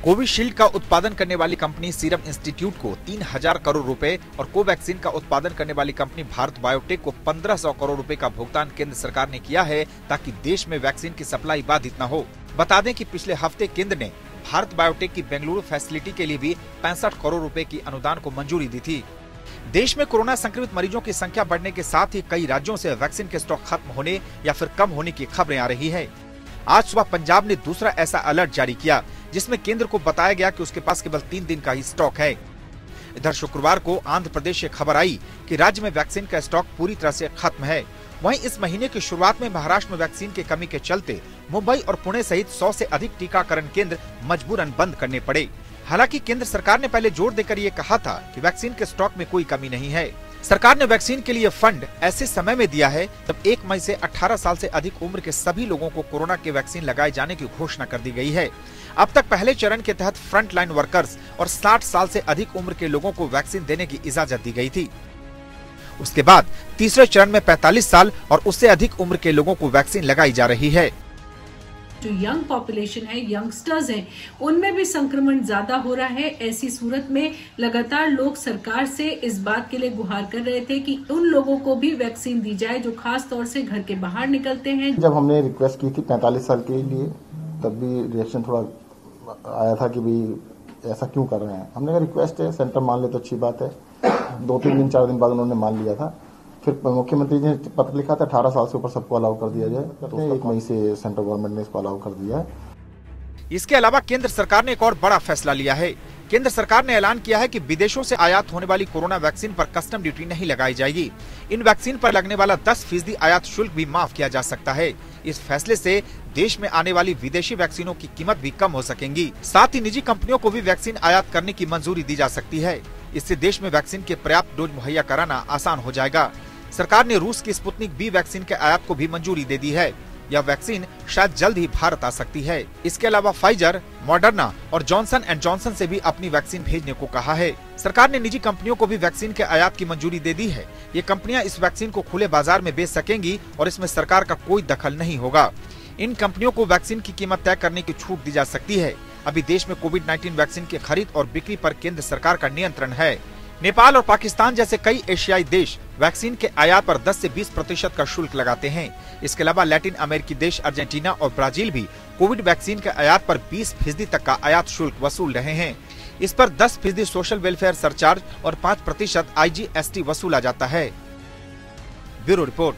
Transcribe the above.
Covishield का उत्पादन करने वाली कंपनी सीरम इंस्टीट्यूट को 3000 करोड़ रुपए और कोवैक्सीन का उत्पादन करने वाली कंपनी भारत बायोटेक को 1500 करोड़ रुपए का भुगतान केंद्र सरकार ने किया है ताकि देश में वैक्सीन की सप्लाई बाधित न हो। बता दें कि पिछले हफ्ते केंद्र ने भारत बायोटेक की बेंगलुरु फैसिलिटी के लिए भी 65 करोड़ रुपए की अनुदान को मंजूरी दी थी। देश में कोरोना संक्रमित मरीजों की संख्या बढ़ने के साथ ही कई राज्यों से वैक्सीन के स्टॉक खत्म होने या फिर कम होने की खबरें आ रही है। आज सुबह पंजाब ने दूसरा ऐसा अलर्ट जारी किया जिसमें केंद्र को बताया गया कि उसके पास केवल 3 दिन का ही स्टॉक है। इधर शुक्रवार को आंध्र प्रदेश से खबर आई कि राज्य में वैक्सीन का स्टॉक पूरी तरह से खत्म है। वहीं इस महीने की शुरुआत में महाराष्ट्र में वैक्सीन की कमी के चलते मुंबई और पुणे सहित 100 से अधिक टीकाकरण केंद्र मजबूरन बंद करने पड़े। हालांकि केंद्र सरकार ने पहले जोर देकर ये कहा था कि वैक्सीन के स्टॉक में कोई कमी नहीं है। सरकार ने वैक्सीन के लिए फंड ऐसे समय में दिया है जब 1 मई से 18 साल से अधिक उम्र के सभी लोगों को कोरोना के वैक्सीन लगाए जाने की घोषणा कर दी गई है। अब तक पहले चरण के तहत फ्रंट लाइन वर्कर्स और 60 साल से अधिक उम्र के लोगों को वैक्सीन देने की इजाजत दी गई थी। उसके बाद तीसरे चरण में 45 साल और उससे अधिक उम्र के लोगों को वैक्सीन लगाई जा रही है। जो यंग पॉपुलेशन है, यंगस्टर्स हैं, उनमें भी संक्रमण ज्यादा हो रहा है। ऐसी सूरत में लगातार लोग सरकार से इस बात के लिए गुहार कर रहे थे कि उन लोगों को भी वैक्सीन दी जाए जो खास तौर से घर के बाहर निकलते हैं। जब हमने रिक्वेस्ट की थी 45 साल के लिए, तब भी रिएक्शन थोड़ा आया था कि भाई ऐसा क्यों कर रहे हैं। हमने कहा रिक्वेस्ट है, सेंटर मान ले तो अच्छी बात है। 2-3 दिन 4 दिन बाद उन्होंने मान लिया था। फिर मुख्यमंत्री जी ने पत्र लिखा था 18 साल से ऊपर सबको अलाउ कर दिया जाए, तो 1 मई से सेंट्रल गवर्नमेंट ने इसको अलाउ कर दिया है। इसके अलावा केंद्र सरकार ने एक और बड़ा फैसला लिया है। केंद्र सरकार ने ऐलान किया है कि विदेशों से आयात होने वाली कोरोना वैक्सीन पर कस्टम ड्यूटी नहीं लगाई जाएगी। इन वैक्सीन पर लगने वाला 10% आयात शुल्क भी माफ किया जा सकता है। इस फैसले से देश में आने वाली विदेशी वैक्सीनों की कीमत भी कम हो सकेंगी। साथ ही निजी कंपनियों को भी वैक्सीन आयात करने की मंजूरी दी जा सकती है। इससे देश में वैक्सीन के पर्याप्त डोज मुहैया कराना आसान हो जाएगा। सरकार ने रूस की स्पुतनिक V वैक्सीन के आयात को भी मंजूरी दे दी है। यह वैक्सीन शायद जल्द ही भारत आ सकती है। इसके अलावा फाइजर, मॉडर्ना और जॉनसन एंड जॉनसन से भी अपनी वैक्सीन भेजने को कहा है। सरकार ने निजी कंपनियों को भी वैक्सीन के आयात की मंजूरी दे दी है। ये कंपनियां इस वैक्सीन को खुले बाजार में बेच सकेंगी और इसमें सरकार का कोई दखल नहीं होगा। इन कंपनियों को वैक्सीन की कीमत तय करने की छूट दी जा सकती है। अभी देश में कोविड-19 वैक्सीन की खरीद और बिक्री पर केंद्र सरकार का नियंत्रण है। नेपाल और पाकिस्तान जैसे कई एशियाई देश वैक्सीन के आयात पर 10 से 20% का शुल्क लगाते हैं। इसके अलावा लैटिन अमेरिकी देश अर्जेंटीना और ब्राजील भी कोविड वैक्सीन के आयात पर 20% तक का आयात शुल्क वसूल रहे हैं। इस पर 10% सोशल वेलफेयर सरचार्ज और 5% IGST वसूला जाता है। Bureau report.